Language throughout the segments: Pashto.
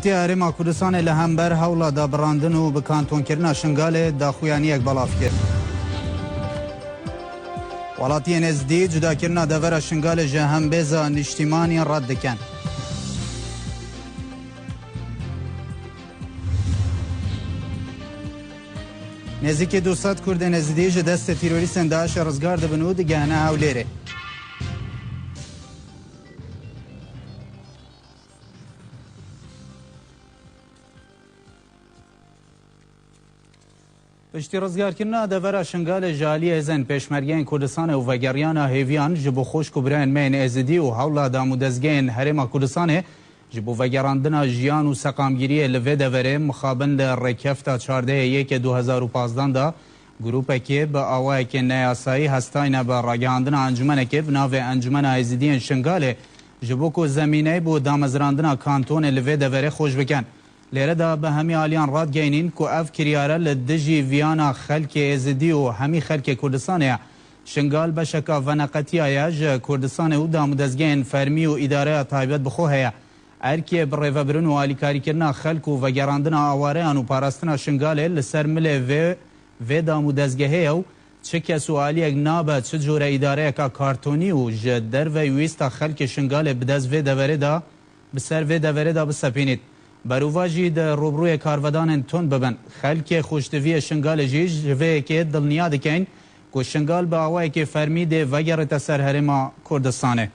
هرێما کوردستانê li hember hewla dabrandin û bi kantonkirina Şingalê daxuyaniyek belav kir. Welatiyên Êzidî cudakirina devera Şingalê ji hembêza niştîmaniyên rad dikin. Nêzîkî 200 Kurdên Êzidî ji destê terorîstên Daişê rizgar dibin û digihine Hewlêrê. Piştî rizgarkirina devera Şingalê ji aliyê hêzên pêşmergeyên Kurdistanê û vegeriyana hêviyan ji bo xweşk û birayên me yên Êzidî û hewla damûdezgehên Herêma Kurdistanê ji bo vegerandina jiyan û seqamgiriyê li vê deverê mixabin li rêkefta çardehê yekê 2015 da grûpekê bi awayekê neyasayî hestayîne bi ragihandina encûmenekê bi navê Encûmena Êzidiyên Şingalê ji bo ku zemîneyê bû damezrandina kantonê li vê deverê xweş bikin. Lêre da bi hemî aliyan radgehînin ku ev kiryare li dijî viyana xelkê Êzidî û hemî xelkê Kurdistanê ye. Şingal beşeka veneqetiya ye ji Kurdistanê û damûdezgehên fermî û îdareya taybet bi xwe heye. Erkê bi rêvebirin û alîkarîkirina xelk û vegerandina awareyan û parastina Şingalê li ser milê vê damûdezgehê ye û çi kes û aliyek nabe çi cure îdareyeka kartonî û ji derve wîsta xelkê Şingalê bi dest vê deverê da bi ser vê deverê da bisepînît. Berûva jî di rûbrûyê karvedanên tund bibin. Xelkê xweştiviyê Şingalê jî ji vê yekê dilniya dikin ku Şingal bi awayekê fermî dê vegerite ser Herêma Kurdistanê.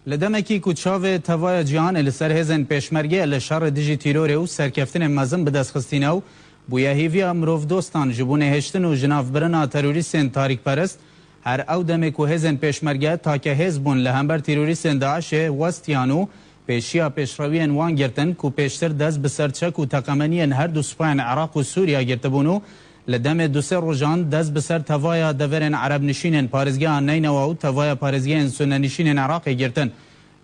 Li demekî ku çavê tevaya cihanê li ser hêzên pêşmerge li şerê dijî tîrorê û serkeftinên mezin bi destxistina û bûye hêviya mirovdostan ji bo nêhêştin û ji navbirina terorîstên tarîkperest her ew demê ku hêzên pêşmerge take hêz bûn li hember terorîstên Daişê westiyan û pêşiya pêşrewiyên wan girtin ku pêştir dest bi ser çek û teqemeniyên her du spayên Iraq û Sûriya girtibûn û li demê du sê rojan dest bi ser tevaya deverên Erebnişînên parêzgeha Neynewa û tevaya parêzgehên Sunnenişînên Iraqê girtin.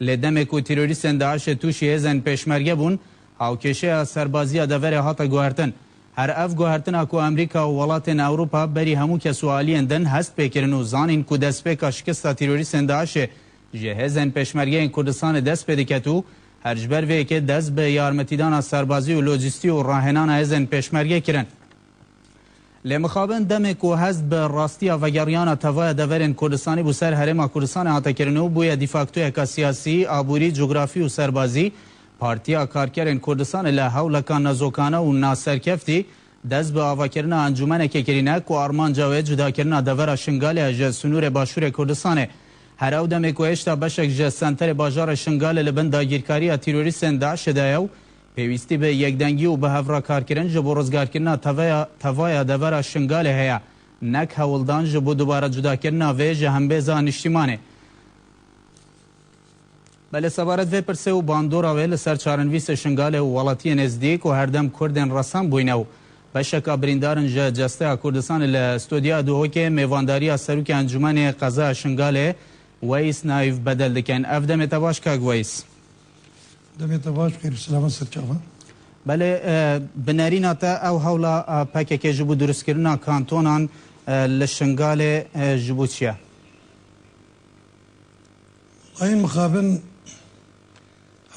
Li demê ku terorîstên Daişê tûşî hêzên pêşmerge bûn hawkêşeya serbaziya deverê hate guhertin. Her ev guhertina ku Amerîka û welatên Ewropa berî hemû kes û aliyên din hest pêkirin û zanîn ku destpêka şikista terorîstên Daişê ji hêzên pêşmergeyên Kurdistanê dest pê diket û her ji ber vê yekê dest bi yarmetîdana serbazî û lojîstî û rahênana hêzên pêşmerge kirin. Lê mixabin demê ku hest bi rastiya vegeriyana tevaya deverên Kurdistanê bû ser Herêma Kurdistanê hate kirin û bûye dîfaktoyeka siyasî, aborî, cografî û serbazî Partiya Karkerên Kurdistanê li hewleka nezokane û naserkeftî dest bi avakirina encûmenekê kirîne ku armanca wê cudakirina devera Şingalê ji Sunûrê Başûrê Kurdistanê. Her ew demê ku hêşta beşek ji senterê bajara Şingalê li bin dagîrkariya terorîstên Daişê de ye û pêwîstî bi yekdengî û bi hevrakarkirin ji bo rizgarkirina tevaya devera Şingalê heye. Nek hewildan ji bo dubare cudakirina vê ji hembêza niştîmanê. Belê sebaret vê pirsê û bandora wê li ser çarenivîsê Şingalê û welatiyên Êzidî ku herdem Kurdên resam bûyne û beşeka birîndarin ji Cesteya Kurdistanê li Stûdiya Duhokê mêvandariya serokê Encûmenê Qezaya Şingalê Weys Naîv bedel dikin. Ev demê te baş kak Weys. Demê te baş xêr selamat serçava. Belê bi nerîna te ew hewla PKK ji bo durustkirina kantonan li Şingalê ji bo çi ye? Ayên mixabin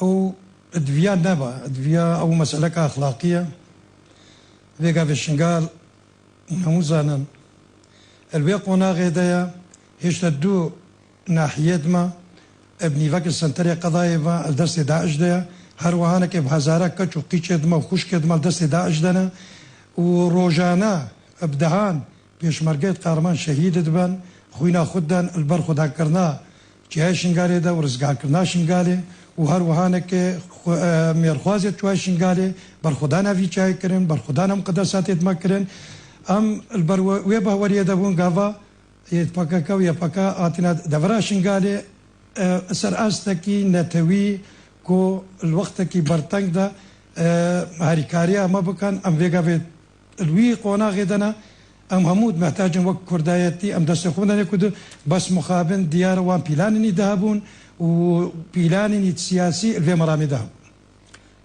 ew edviya neba, edviya ew meseleka axlaqî ye. Vê gavê Şingal hemû zanin. Li vê qonaxê de ye hêşta du nahiyê dima nîvekê senterê Qedayê ve li destê Daişê de ye. Her wihanekê bi hezarek keç û qîçê dima û xuşkê dima li destê Daişê de ne û rojane bi dehan pêşmergeyê qehreman şehîd dibin, xwîna xwe den li ber xwedakirina cihê Şingalê de û rizgarkirina Şingalê û her wihanekê mêrxwazê çûya Şingalê berxwedan evî çayê kirin, berxwedan em qedesatê dima kirin. Em li ber wê baweriyê de bûn gava PKK û YPG hatîne devera Şingalê ser astekî netewî ku li wextekî berteng de herîkariya me bikin em vê gavê li wî qonaxê de ne em hemû mehtacin wek Kurdayetî em destê xwe bidane ku bes mixabin diyar wan pîlanînî de hebûn û pîlanînî siyasî li vê meramê de hebûn.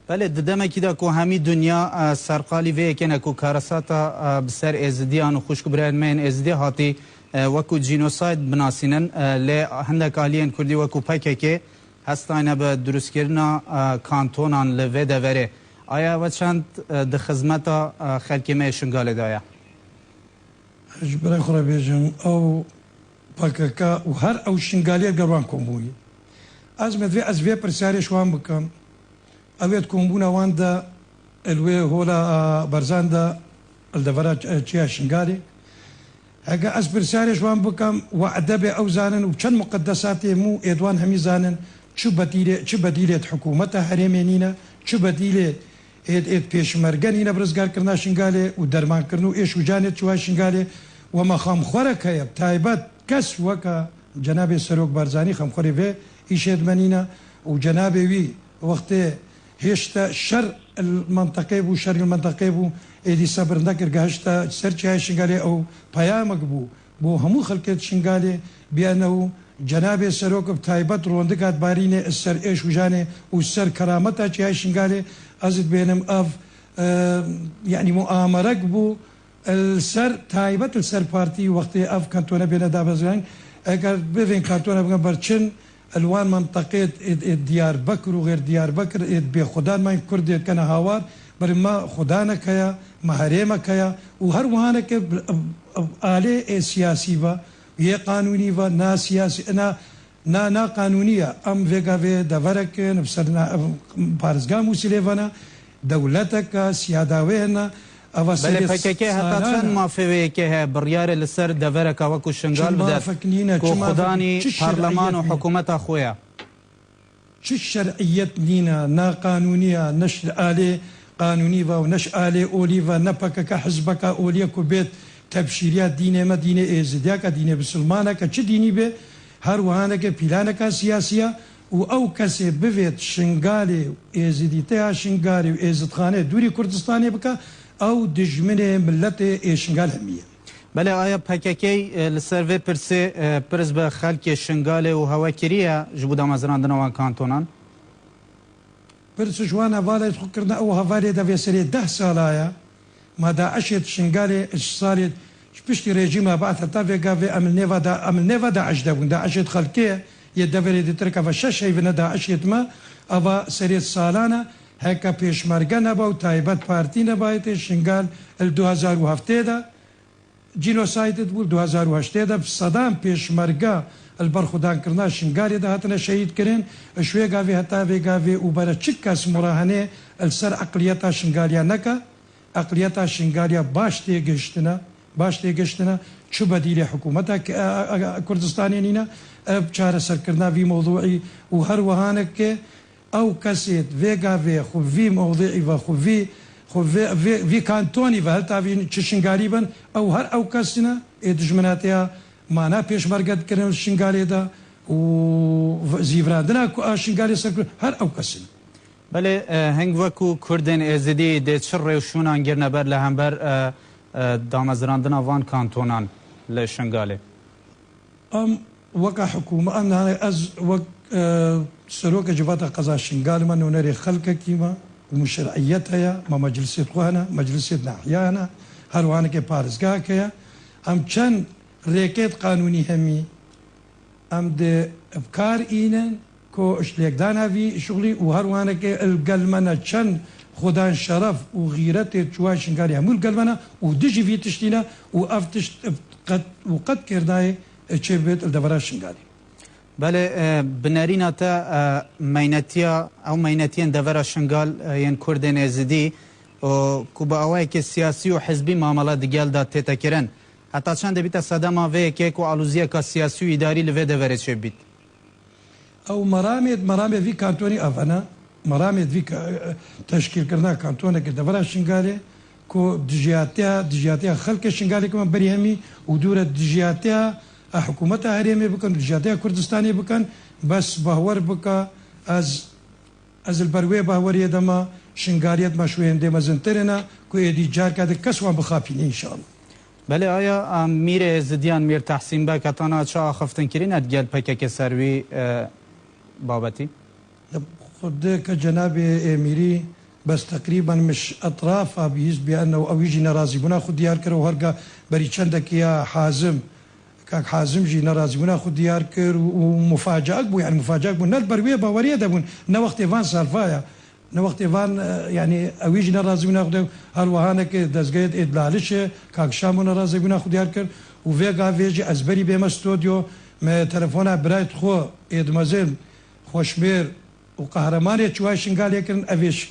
بله ددمکی دا کو همی دنیا سرقالی وی کنه کو کارساتا بسر ازدیان و خوشک برای من ازدی هاتی وکو جینوساید بناسینن لی هندک آلین کردی وکو پکه که هستانه به درست کردن کانتونان لوی دوره آیا و چند د خدمتا خلکیمه شنگاله دایا؟ برای خورا بیجم او پکه و هر او شنگالیت گروان کمبوی از وی پرسیارش وان بکم اوید کمبون وان دا الوی هولا برزان دا الدورات چیا شنگالی اگه از پرسیارش وان بکم وعده به او زانن و چند مقدساتی مو ایدوان همی زانن چه بدیلت حکومت حرمینینا چه بدیلت اید پیشمرگنینا برزگار کرنا شنگاله و درمان کرنو ایش و جانت چوا شنگاله و ما خامخوره که تایبت کس وکا جناب سروک بارزانی خامخوره وی ایشید منینا و جناب وی وقت هشتا شر المنطقه بو شر المنطقه بو ایدی صبر نکر گهشتا سرچه های شنگاله او پیامک بو همو خلقیت شنگاله بیانو جناب سروک تایبت روندگات بارینه السر ایش و جانه و السر کرامتا چه های شنگاله ازد بینم اف يعني مؤامرة بو السر تايبت السر بارتي وقت اف كانتونا بين دابزان اگر بفين كانتونا بغن برچن الوان منطقه ديار بكر وغير ديار بكر بخدان ما كرد كان هاوار برما خدانا كيا محرمه كيا وهر وهانك آلي سياسي و ये कानूनी व ना सियासी ना कानूनिया अम वेगा वे दवरक नफसरना पारसगा मुसलेवना دولتك سياداوينا بله فکه حتی چند مافوی که بریار لسر دورک وکو شنگال بدد کو خدانی پارلمان و حکومت خویا چه شرعیت نینا نا قانونیه نش آلی قانونی و نش آلی اولی و نپکه حزبک اولی کو بیت تبشیریات دینه ما دینه ازدیا که دینه بسلمانه که چه دینی به هر وهانه که پیلانه که سیاسیه و او کسی بوید شنگالی ازدیته شنگالی و ازدخانه دوری کردستانی بکه او دجمنه ملت شنگال همیه بله آیا پککی لسر و پرس به خلک شنگال و هواکریه جبودا مزراندن وان کانتونان؟ پرس جوان حواله خود کرده او حواله دا ویسری 10 ساله ما دا عشت شنگال سالی پشتی رژیم بعد تا ویگا و عمل نوا دا عجده بون دا عشت خلکیه يدبر تركب الشاشة يبنى عشية ما أبا سريت سالانة هكا بيشمرجنا با وتايبات بارتينا بايت شنغال ال 2007 دا جينوسايد بول 2008 دا بصدام بيشمرجا البرخدان كرنا شنغال دا هاتنا شهيد كرين شوي غافي هتا في غافي وبرا تشكاس مراهنه السر عقليتها شنغاليا نكا عقليتها شنغاليا باش تيجشتنا شو بديل حكومتها كردستاني نينا بشار سركرنا في موضوعي وهر وهانك او كاسيت فيغا في خو في موضوعي وخو في كانتوني وهل تافين تشنغاليبن او هر او كاسنا ادجمناتيا معنا پیش مرگد کرن شنغالي دا و زيفرادنا شنغالي سركر هر او كاسنا بله هنگ وکو کردن ازدی ده چر روشونان گرنه بر لهمبر دامزراندن وان کانتونان لشنغالي وكا حكومة أنا أز وك سروك جبهة قضاء شنغال من ونري خلق كيما ومشرعيتها ما مجلسيت قوانا مجلسيت ناحيانا هروانا كي بارزقا كيا أم چند ريكيت قانوني همي أم دي أفكار إينن كو اشليك دانا في شغلي وهروانا كي القلمنا چند خدان شرف وغيرتي چوا شنغالي همو القلمنا ودجي في تشتينا وأفتش وقد كرداي چه الدورة شنغالي بله بنارينا تا مينتيا او مينتيان دورة شنغال ين كردن ازدي كوبا اوائي که سياسي و حزبي معاملات ديال دا تتكرن حتى چند بيتا صدما في كيك و علوزية که سياسي و اداري لفي دورة چه بيت او مرامد في كانتوني افانا مرامد في تشكيل كرنا كانتوني كدورة شنغالي كو دجياتيا خلق شنغالي كمان بريهمي ودورة دجياتيا حكومتها هريمي بكن دجياتيا كردستاني بكن بس بهور بكا از البروي بهور يدما شنغاليات ما شوين دي مزنترنا كو يدي جار كده كسوان بخافيني ان شاء الله بله آیا میر زدیان میر تحسین با کتانا چه آخفتن کرین ادگل پکک سروی بابتی؟ خد كجناب اميري بس تقريبا مش اطرافها بيز بانه او يجي نرازي بنا خد ديار كر وهرقا بري چندك يا حازم كاك حازم جي نرازي بنا خد ديار كر ومفاجاه بو يعني مفاجاه بو نال برويه باوريه دبون نا وقت فان سالفايا نا وقت فان يعني او يجي نرازي بنا خد هل وهانك دزغيت ادلالش كاك شامو نرازي بنا خد ديار كر وفيغا فيجي ازبري بما استوديو ما تليفونا برايت خو ادمازل خوشمير وقهرمانية تشواشن قال يكن أفيش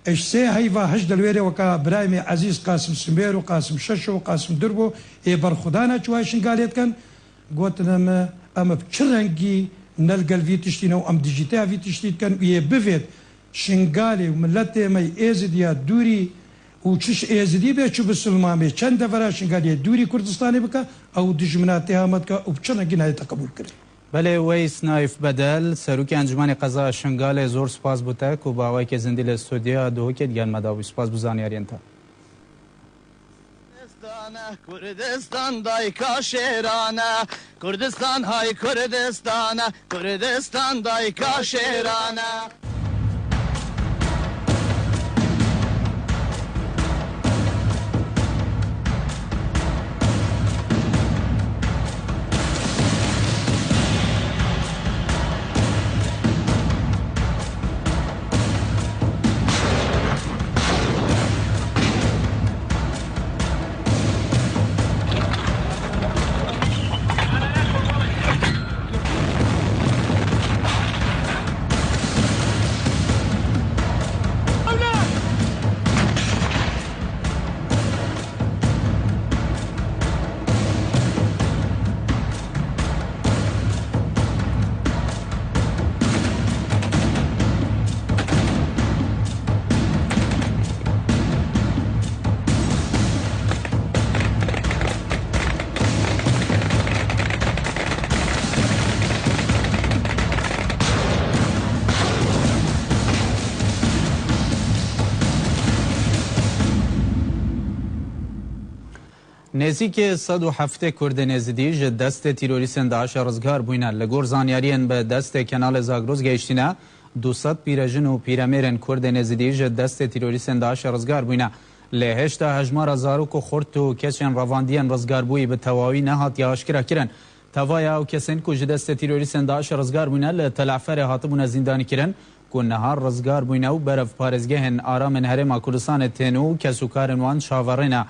إيش سي هيفا هجد الويري وكا برايمي عزيز قاسم سمير وقاسم ششو وقاسم دربو إبر خدانا تشواشن قال يكن قلت لما أما بشرنجي نلقى الفي تشتينا وأم ديجيتا في تشتيت كان يبفيد شنقالي وملتي ما يزد يا دوري وتش ازدي بيشو بالسلمان بي چند دفرا شنقالي دوري كردستاني بكا أو دجمنات تهامتك وبشرنجي نهاية تقبول كري بله ویس نایف بدل سروکی انجمن قضا شنگال زور سپاس بوتک و باوی که زندی الاستودیو دو که دیگر مداوی سپاس بزانیارین تا کردستان دای کاشرانه کردستان های کردستانه کردستان دای کاشرانه نزدیک 107 کرد نزدی ج دست تیروریستان داعش رزگار بوینه لگور زانیاریان به دست کانال زاگروز گشتینه 200 پیرژن و پیرامرن کرد نزدی ج دست تیروریستان داعش رزگار بوینه لهشت هجمار زاروک و خورت و کشن رواندیان رزگار بوی به تواوی نهات یا اشکرا کرن توایا و کسن کو ج دست تیروریستان داعش رزگار بوینه لتلعفر هاتبون زندانی کرن کو نهار رزگار بوینه و برف پارزگهن آرام هرم کردستان تنو کسوکارن وان شاورینه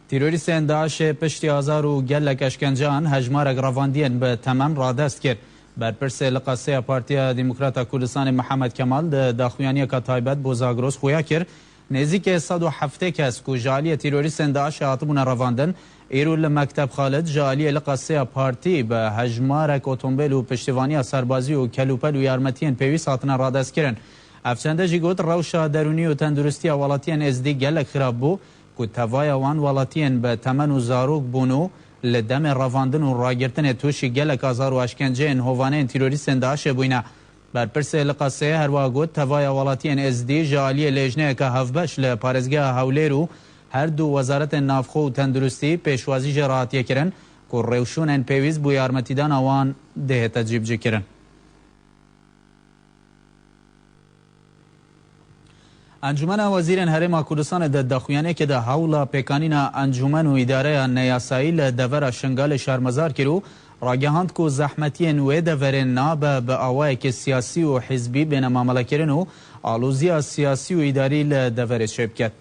تیروریستان داعش پشتی آزار و گلک اشکنجان هجمارک رواندیان به تمام رادست کرد برپرس لقاسه پارتیا دموکراتا کردستان محمد کمال داخویانی که تایبت بو زاگروس خویا کرد نزدیک 107 کس کو جالی تیروریستان داعش هاتبون رواندن ایرو لمکتب خالد جالی لقاسه پارتی به هجمارک اتومبیل و پشتیوانی سربازی و کلوپل و یارمتیان پیویس هاتن رادست کردن افچنده جی گوت روشا درونی و تندرستی ولاتیان ازدی گلک خراب بو که توای وان ولاتین به تمن و زاروک بونو لدم رواندن و راگرتن توشی گلک آزار و اشکنجه ان هوانه تیروریستان داعش بوینه برپرس لقاسه هر واگوت توای ولاتین ازدی جالی لجنه که هفبش لپارزگاه هولیرو هر دو وزارت نافخو و تندرستی پیشوازی جراحتی کرن که روشون ان پیویز بو یارمتیدان آوان ده تجیب جی کرن انجمن وزیران هرم کردستان د دخویانه که د حول پیکانینا انجمن و اداره نیاسایی لدور شنگال شرمزار کرو راگهاند کو زحمتی نوی دور ناب به آوای که سیاسی و حزبی بین معامله کرن و آلوزی سیاسی و اداری لدور شبکت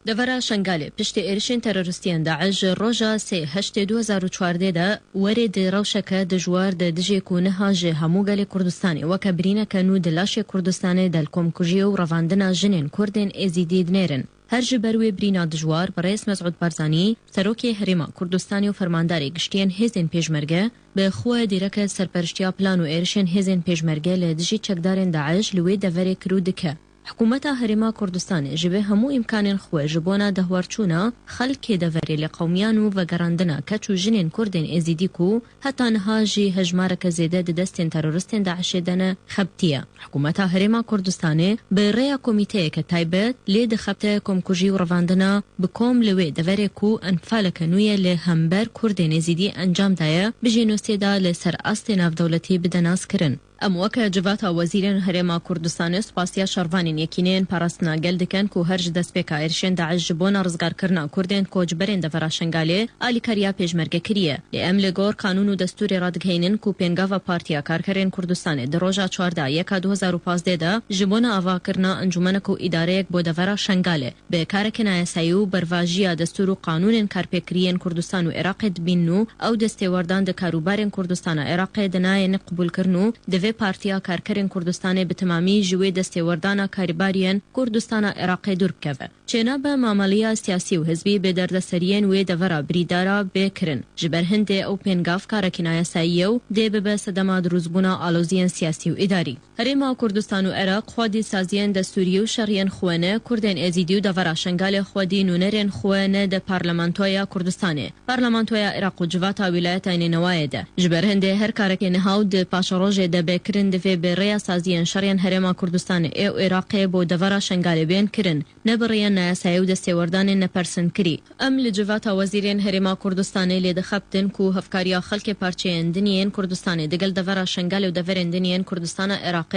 دورا شنگاله پشت ایرشین تروریستیان داعش روژا 3/8/2014 دا ورد روشکه دجوار د دجی کونه جه هموگل کردستانی و کبرینه کنو دلاش کردستانی دل کمکجی و رواندنا جنین کردین ازیدید نیرن هر جبروی برینا دجوار برئیس مسعود بارزانی سروکی هریما کردستانی و فرمانداری گشتین هزین پیشمرگه به خواه دیرک سرپرشتیا پلان و ایرشین هزین پیشمرگه لدجی چکدارن داعش لوی دوری کرو دکه حکومت هرما کردستان جبه همو امکان خو جبونا دهورچونا خلک دوری لقومیان و گراندنا کچو جنین کردن ازیدی کو حتی نها جی هجمارک زیده دستین تروریستین داعش دنه خبتیه حکومت هرما کردستان به ریا کمیته که تایبت لید خبته کمکوژی و رواندنا بکوم لوی دوری کو انفالک نوی لهمبر کردن ازیدی انجام دایه بجینوستیدا لسر است ناف دولتی بدناس کرن ام وکه جواتا وزیرین هرما کوردستان سپاسیا شروانین یکینین پاراستنا گل دکن کو هرج دسپیکا ارشن داعش بون رزگار کرنا کوردن کوجبرین د فراشنگاله الی کریا پیشمرگه کریه ام لگور قانون و دستور رادگهینن کو پنگاوا پارتیا کارکرین کوردستان د روزا 14 2015 ده جبون اوا کرنا انجمن کو اداره یک بو د فراشنگاله به کارکنای سایو برواجیا دستور قانون کارپکرین کوردستان و عراق بینو او دستوردان د کاروبارین کوردستان عراق د نه قبول کرنو د پارتیا کارکرین کوردستان به تمامی جوی دستوردان کاروبارین کوردستان عراق دور کوه چنا به معاملیا سیاسی و حزبی به دردسرین و دورا بریدارا بکرن جبر هند او پنگاف کارکنای سایو د به صدما دروزبونا آلوزین سیاسی و اداری هرما کوردستان و عراق خودی سازین دستوری و شرعین خوانه کوردن ازیدی و دورا شنگال خودی نونرین خوانه د پارلمانتویا کوردستان پارلمانتویا عراق و جواتا ولایتین نوایده جبر هند هر کارکن هاو د پاشروج د بکرن د به سازین شرعین هرما کوردستان او عراق بو دورا شنگال بین کرن نبرین سایو دستوردان نپرسن کری ام لجواتا وزیرین هرما کوردستان لی دخبتن کو هفکاریا خلق پارچه اندنین کوردستان دگل دورا شنگال و دور اندنین کوردستان عراق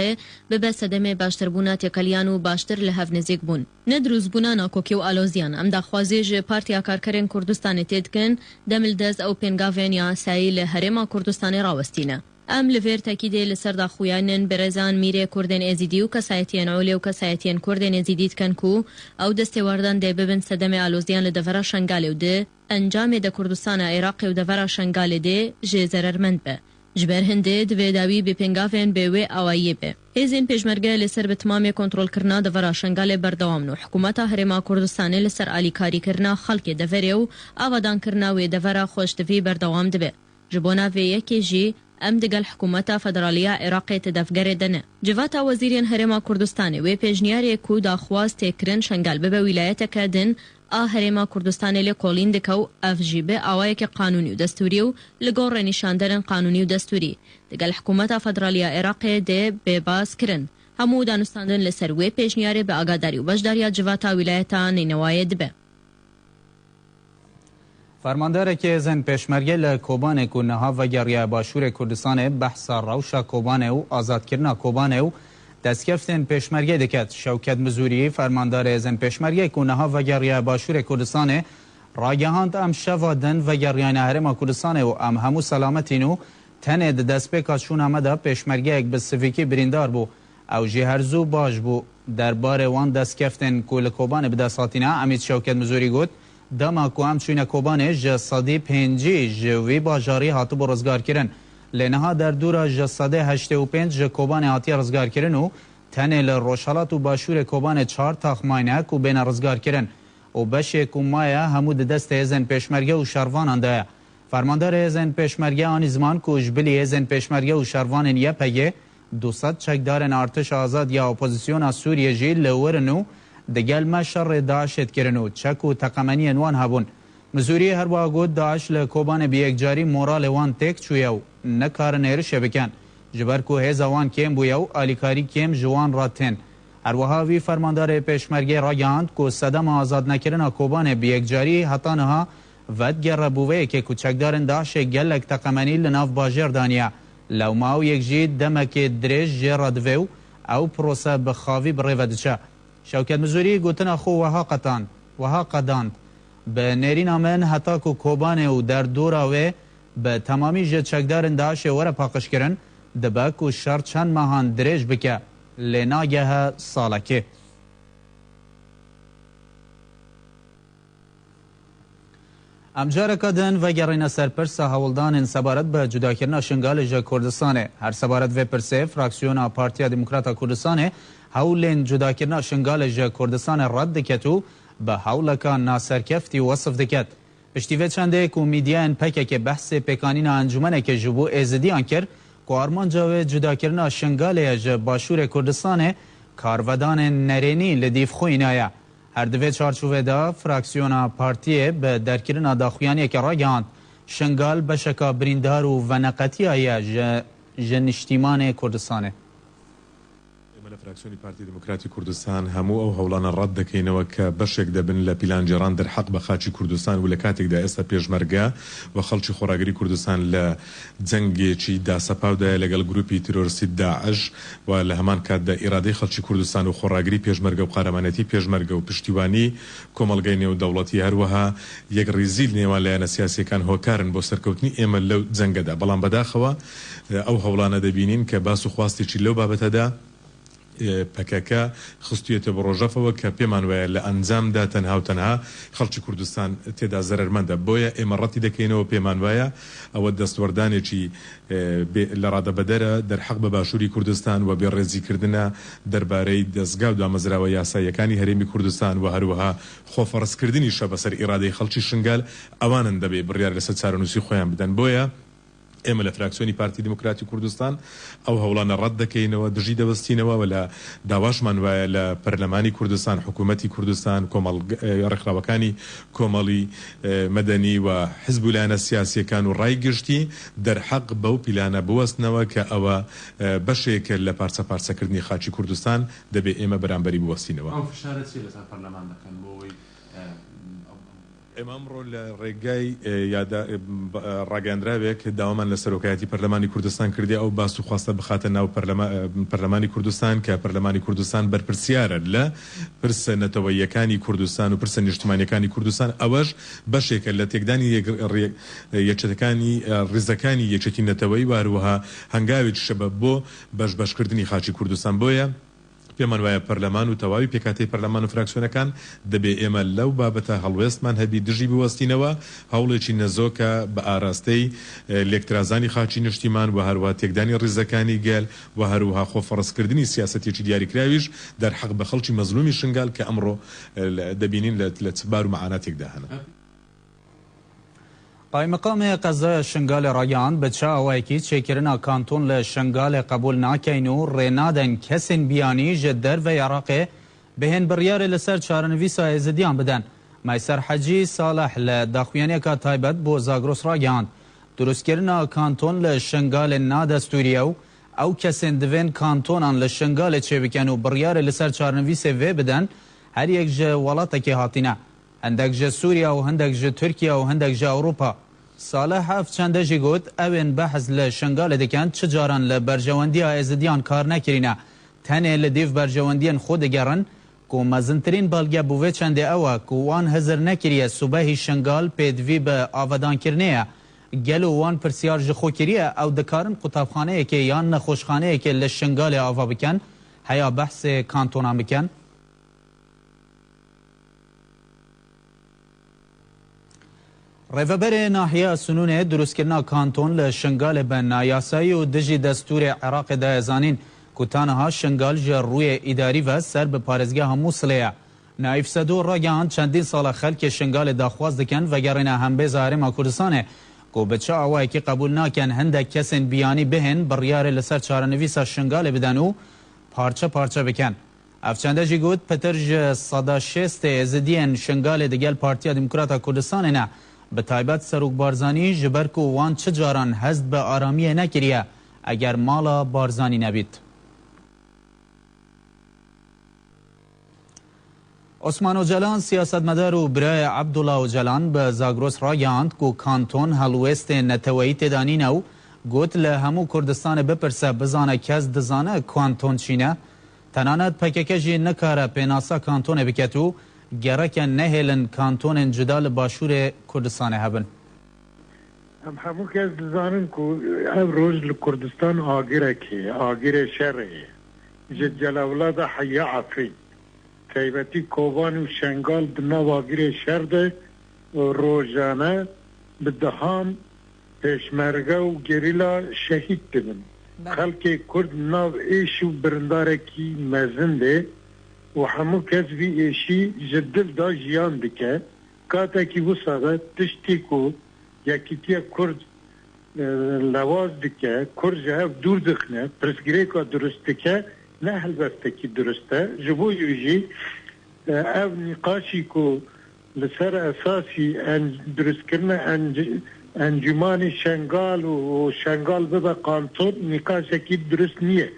به صدمه باشتربونا تکلیانو باشتر لهف نزیک بون ندروز بونا ناکوکی و آلوزیان ام دا خوازیج پارتیا کارکرین کوردستان تیدکن دملدز او پنگاوین یا سایل هرما کوردستان راوستینه ام لفیر تاکید لسر دا خویانن برزان میره کردن ازیدی و کسایتین عولی و کسایتین کردن ازیدیت کن کو او دستوردن ده ببن صدم آلوزیان لدورا شنگاله و ده انجام ده کردستان عراق و دورا شنگاله ده جه ضررمند به جبر هنده دوی داوی به پنگافین به وی آوایی به هزین پیشمرگه لسر به تمام کنترول کرنا دورا شنگاله بردوام نو حکومت هرما کردستان لسر آلی کاری کرنا خلق دوری و آوادان کرنا و دورا خوش دوی بردوام ده به جبونا وی یکی جی ام دگل حکومت فدرالیه عراق تدفگر دنه جواتا وزیرین هرما کردستان و پیجنیاری کو دا خواست کرن شنگال به ولایت کدن هرما کردستان لی قولین دکو افجیبه آوای که قانونی و دستوری و لگور نشاندن قانونی و دستوری دگل حکومت فدرالیه عراق ده به باز کرن همو دانستاندن لسر و پیجنیاری به آگاداری و بجداری جواتا ولایتا نینوای دبه فرماندار که زن پیشمرگه لکوبانه که نها و گریه باشور کردستان بحث روشا کوبانه و آزاد کرنا کوبانه و دستکفتن پیشمرگه دکت شوکت مزوری فرماندار زن پیشمرگه که نها و گریه باشور کردستان راگهاند ام شوادن و گریه نهرما کردستان و ام همو سلامتینو تنه دست پیکات شون آمده پیشمرگه یک بسفیکی بریندار بو او جی هرزو باش بو درباره وان دستکفتن که لکوبانه بدستاتینه امید شوکت مزوری گود دما کو هم چون کوبانه جسادی پنجی جوی باجاری هاتو برزگار کرن لنها در دورا جساده 85 کوبانه هاتی رزگار کرن و تنه روشالات و باشور کوبانه 4 تخماینه کو بین رزگار کرن و بشه کومایا همود دست ازن پیشمرگه و شروان انده فرماندار ازن پیشمرگه آن زمان کو جبلی ازن پیشمرگه و شروان یه پگه 200 چکدارن ارتش آزاد یا اپوزیسیون سوریه جی لورنو دگل ما شر داعشت کرنو چک و تقمنی انوان هبون مزوری هر باگود داعش لکوبان بیک جاری مورال وان تک چویو نکارن ایرش بکن جبر کو هزوان کم بویو آلیکاری کم جوان راتن هر وهاوی فرماندار پیشمرگه راگاند کو صدم آزاد نکرن کوبان بیک جاری حتی نها ود گربوه که کوچکدارن داعش گلک تقمنی لناف باجر دانیا لو ماو یک جید دمک درج جردوو او پروسه بخاوی بریودچه شوکت مزوری گوتنا خو وها قداند به نرین آمن حتی که کوبانه و در دوراوه به تمامی جد چکدارن داعش وره پاقش کرن دبک و شر چند ماهان دریج بکه لناگه سالکه امجار کدن و گرین سرپرس هولدان سبارت به جدا کردن شنگال جا کردستانه هر سبارت و پرسه فراکسیون پارتیا دموکراتا کردستانه هولین جدا کردن شنگال جا کردستان رد دکتو به هولکا ناسرکفتی وصف دکت پشتیوه چنده که میدیان پکه که بحث پکانین انجمنه که جبو ازدی انکر که آرمان جاوه جدا کردن شنگال جا باشور کردستانه کارودان نرینی لدیف خوینایه هر دوی چارچوبه دا فراکسیون پارتیه به درکردن داخویانی که را گاند شنگال بشکا بریندار و ونقتی آیا جنشتیمان کردستانه ملف فراکسیۆنی پارتی دموکراتی کوردستان هەموو ئەو هەوڵانە ڕەت دەکەینەوە کە بەشێک دەبن لە پیلانجێران دەرحەق بە خاچی کوردستان و لە کاتێکدا ئێستا پێشمەرگە و خەڵکی خۆراگری کوردستان لە جەنگێکی داسەپاودایە لەگەڵ گروپی تیرۆریستی داعش و لە هەمان کاتدا ئیرادەی خەڵکی کوردستان و خۆراگری پێشمەرگە و قارەمانەتی پێشمەرگە و پشتیوانی کۆمەڵگەی نێودەوڵەتی هەروەها یەک ڕیزیل نێوان لایەنە سیاسیەکان هۆکارن بۆ سەرکەوتنی ئێمە لەو جەنگەدا بەڵام بەداخەوە ئەو هەوڵانە دەبینین کە باس و خواستێکی لەو بابەتەدا پەکەکە خستویەتە بە ڕۆژەفەوە کە پێمان وایە لە ئەنجامدا تەنها و تەنها خەڵکی کوردستان تێدا زەرمەندە بۆیە ئێمە ڕەتی دەکەینەوە پێمان وایە ئەوە دەستوەردانێکی لە ڕادەبەدەرە دەرحەق بە باشووری کوردستان و بێڕێزیکردنە دەربارەی دەستگا و دامەزراوە یاساییەکانی هەرێمی کوردستان و هەروەها خۆفەرزکردنی شە بەسەر ئیرادەی خەڵکی شنگال ئەوانن دەبێ بڕیار لەسەر چارەنووسی خۆیان بدەن بۆیە ئێمە لە فراکسیۆنی پارتی دموکراتی کوردستان ئەو هەوڵانە ڕەت دەکەینەوە دژی دەبەستینەوە و لە داواشمان وایە لە پەرلەمانی کوردستان حکوومەتی کوردستان ڕێکخراوەکانی کۆمەڵی مەدەنی و حزب و لایەنە سیاسیەکان و ڕایگشتی دەرحەق بەو پیلانە بوەستنەوە کە ئەوە بەشێکە لە پارچە پارچەکردنی خاچی کوردستان دەبێ ئێمە بەرامبەری بوەستینەوە. ئێمەمڕۆ لە ڕێگای ڕاگەاندراوێک داوامان لە سەرۆکایەتی پەرلەمانی کوردستان کردی ئەو باس و خواستە بخاتە ناو پەرلەمانی کوردستان کە پەرلەمانی کوردستان بەرپرسیارە لە پرسە نەتەوەییەکانی کوردستان و پرسە نیشتمانیەکانی کوردستان ئەوەش بەشێکە لە تێکدانی یەکچەتەکانی ڕێزەکانی یەکێتی نەتەوەی واروەها هەنگاوێک شەبە بۆ بەشکردنی خاچی کوردستان بۆیە پێمان وایە پەرلەمان و تەواوی پێکاتی پەرلەمان و فراکسیۆنەکان دەبێ ئێمە لەو بابەتە هەڵوێستمان هەبی دژی بوەستینەوە هەوڵێکی نەزۆکە بە ئاراستەی لێکترازانی خاچی نیشتیمان و هەروە تێکدانی ڕێزەکانی گەل و هەروها خۆفەرزکردنی سیاسەتێکی دیاریکراویش دەرحەق بە خەڵکی مەزلومی شنگال کە ئەمڕۆ دەبینین لە چبار و مەعاناتێکدا هەن. قایمەقامی قەزای شنگال ڕاگەان بە چاوایەکی چێکردنا کانتۆن لە شنگالێ قبول ناکەین و ڕێنادەن کەسێن بیانی ژە دەرڤەی عێراقێ بهێن بڕیارێ لەسەر چارەنویسا ئێزدیان بدەن. مایسەر حەجی ساڵح لە داخوێنێکە تایبەت بۆ زاگرۆس ڕاگەاند دروستکردنا کانتۆن لە شنگالێ نادەستوریە و ئەو کەسێن دەوێن کانتۆنان لە شنگالێ چێبکەن و بڕیارێ لەسەر چارەنویسێ وێ بدەن هەر یەک ژە وڵاتێکی هاتینە هەندێک ژە سووریا و هەندێک ژە تورکیا و هەندێک ژە ئەوروپا. ساڵح هەف چەندەژی گوت ئەوێن بەحز لە شنگالێ دەکەن چ جاران لە بەرژەوەندیە ئێزدیان کار نەکرینە تەنێ لە دیڤ بەرژەوەندیان خۆ دەگەڕن و مەزنترین بەڵگە بوێ چەندێ ئەوە و وان هەزر نەکریە سوبەهی شنگال پێدوی بە ئاڤادانکردنەیە گەل و وان پرسیار ji خۆکریە ئەو دەکارن قوتابخانەیەکێ یان نەخۆشخانەیەکێ لە شنگالێ ئاوا بکەن هەیە بەحسێ کانتۆنان بکەن. ڕێڤەبەرێ ناحیە سنوونێ دروستکردنا کانتۆن لە شنگالێ بە نایاسایی و دژی دەستورێ عێراقێدا ئێزانین کوتانەها شنگال ژە ڕوویە ئیداری ڤە سەر بە پارێزگا هەموو سلەیە. نایف سەدۆ ڕاگەاند چەندین ساڵە خەلکێ شنگالێ داخواز دەکەن ڤەگەڕێنە هەمبێزە هەرێما کوردستانێ و بە چا ئەوایەکی قبول ناکەن هەندێک کەسێن بیانی بهێن بڕیارێ لەسەر چارەنویسە شنگالێ بدەن و پارچە پارچە بکەن. ئەف چەندەژی گوت پەتەر ژە سەدا شێستێ ئێزدیەن شنگالێ دەگەل پارتیا دیموکراتە کوردستانێنە بە تایبەت سەرۆک بارزانی ji ber ku wan çi caran hest bi aramiyê nekiriye eger mala barzanî nebît. Osman Öcalan siyasetmedar û birayê Abdullah Öcalan bi Zagros ragihand ku kanton helwestên neteweyî têdanîne û got li hemû Kurdistanê bipirse bizane kes dizane kanton çîne tenanet PKK jî nikare pênasa kantonê biket û gereke nehêlin kantonên cuda li başûrê Kurdistanê hebin. Em hemû kes dizanin ku ev roj li Kurdistan agireke agirê şerê ji Celawlada Heyya Efrîn taybetî Koban û Şengal di nav agirê şer de rojane bi dihan pêşmerge û gerîla şehîd dibin. Xelkê Kurd nav êş û birindarekî mezin de و همو کس وی ایشی جدل دا جیان دکه کاتا کی وسا دا تشتی کو یکیتیا کرد لواز دکه کرد جهاف دور دخنه پرسگیره که درست دکه نه هلبسته کی درسته جبو یوجی او نقاشی کو لسر اساسی درست کرنه انجمان شنگال و شنگال ببا قانتون نقاشه کی درست نیه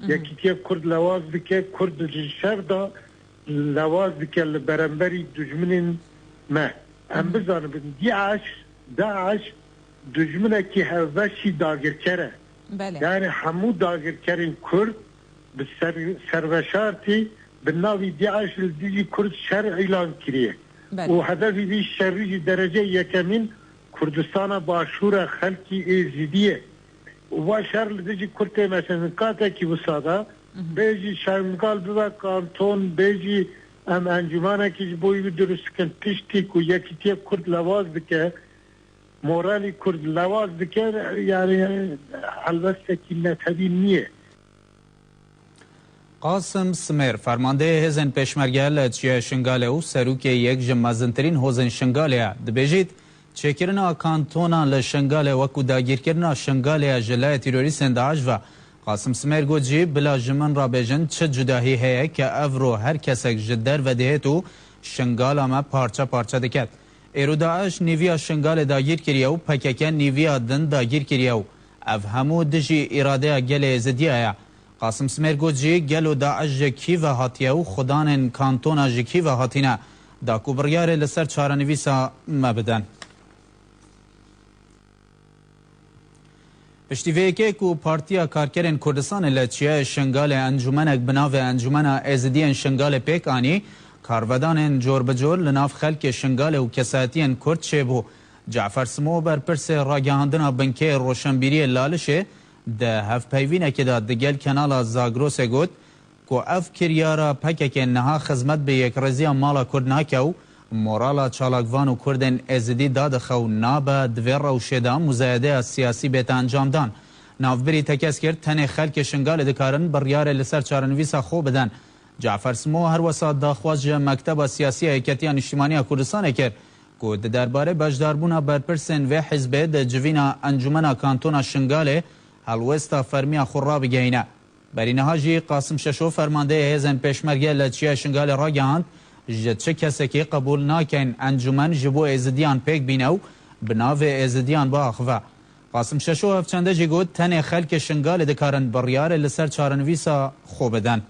یەکیتیە کورد لەواز بکە کورد شەردا لەواز بکە لە بەرەمبەری دوژمنین مە ئەم بزانبن داعش دوژمنێکی هەڵبەشی داگیرکەرە یعنی هەموو داگیرکەرین کورد bi serveşartî bi navî Daeş li dijî Kurd şer îlan kiriye û hedefî vî şerî jî derece yekemîn Kurdistana başûra xelkî êzîdiyê û va şer li dijî Kurtê mesela katekî wisada bêjî şermgal bibe kanton bêjî em encûmanekî ji bo wî durust bikin tiştî ku yekîtiye Kurd lewaz dike moralî Kurd lewaz dike yani helbestekî netebî niye قاسم سمیر فرمانده هزن پشمرگه لچیه شنگاله و سروک یک جمازنترین هزن شنگاله دبیجید چکرنا کانتونا لشنگاله وکو داگیرکرنا شنگاله جلای تیروریستن داعش و قاسم سمیر گوجی بلا جمن را بیجن چه جداهی هیه که افرو هر کسک جدر و دهتو شنگاله ما پارچه پارچه دکت ایرو داعش نیویا شنگاله داگیر کریو پککن نیویا دن داگیر کریو اف همو دجی اراده گل زدیه قاسم سمیر گوجی گلو داعش جکی و هاتیه و خدان کانتونا جکی و هاتینه دا کوبریار لسر چارنویسا مبدن پشتیویکه کو پارتیا کارکرین کردستان لچیه شنگال انجمنک بناو انجمن ازدین شنگال پیک آنی کارودان جور بجور لناف خلک شنگال و کساتین کرد شبو جعفر سمو بر پرس راگهاندنا بنکه روشنبیری لالشه ده هف پیوینه که دا دگل کنال زاگروس گود که اف کریارا پکک نها خدمت به یک رزی مالا کرد ناکو مورالا چالاکوان و کردن ازدی داد خو نابه دویر و شده مزایده سیاسی بیت انجام دان نافبری تکس کرد تن خلک شنگال دکارن بریار لسر چارنویسا خو بدن جعفر سمو هر وسط داخواج مکتب سیاسی ایکتیان اجتماعی کردستان کرد که درباره بجداربونا برپرسن و حزبه ده جوینا انجمنا کانتونا شنگاله هلوستا فرمیا خراب گینه برینها جی قاسم ششو فرمانده هزن پشمرگه لچیه شنگال را گهاند جد چه کسی که قبول ناکن انجمن جبو ازدیان پیک بینو بناو ازدیان با اخوه قاسم ششو هفچنده جی گود تن خلک شنگال دکارن بریار لسر چارنویسا خوبدن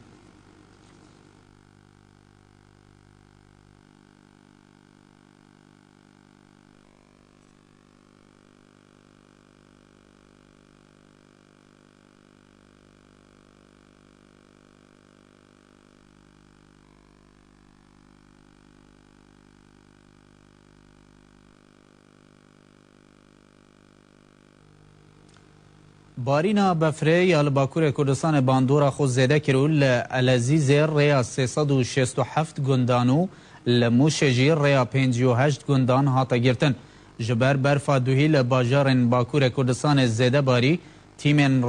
بارینا بفره یا لباکور کردستان باندورا خود زیده کرول العزیز ریا 367 گندانو لموشجی ریا 58 گندان هاتا گرتن جبر برفا دوهی لباجارن باکور کردستان زیده باری تیمن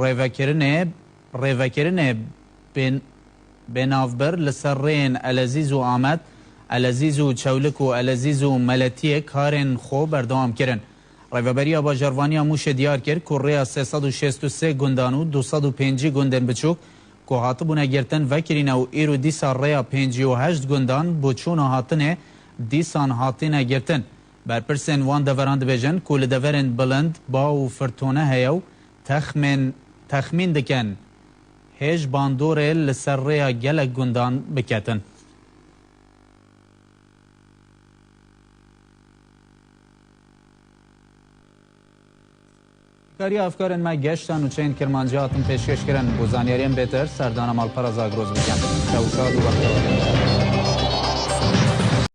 ریوکرن بنافبر لسرین العزیز و آمد العزیز و چولک و العزیز و ملتیه کارن خو بردوام کرن ریوبری باجاروانی موش دیار کرد که ریا 363 گندان و 205 گندن بچوک که هاتبونه گرتن وکرین و ایرو دیسا ریا 58 گندان بچون هاتنه دیسان هاتنه گرتن برپرسن وان دوران بیجن که لدورن بلند با و فرتونه هیو تخمین دکن هیج باندوره لسر ریا گلک گندان بکتن کاری افکارن ما گشتن و چین کرمانجاتون پیشکش کردن بوزانیاریم بهتر سردان مالپر از آگروز بکن.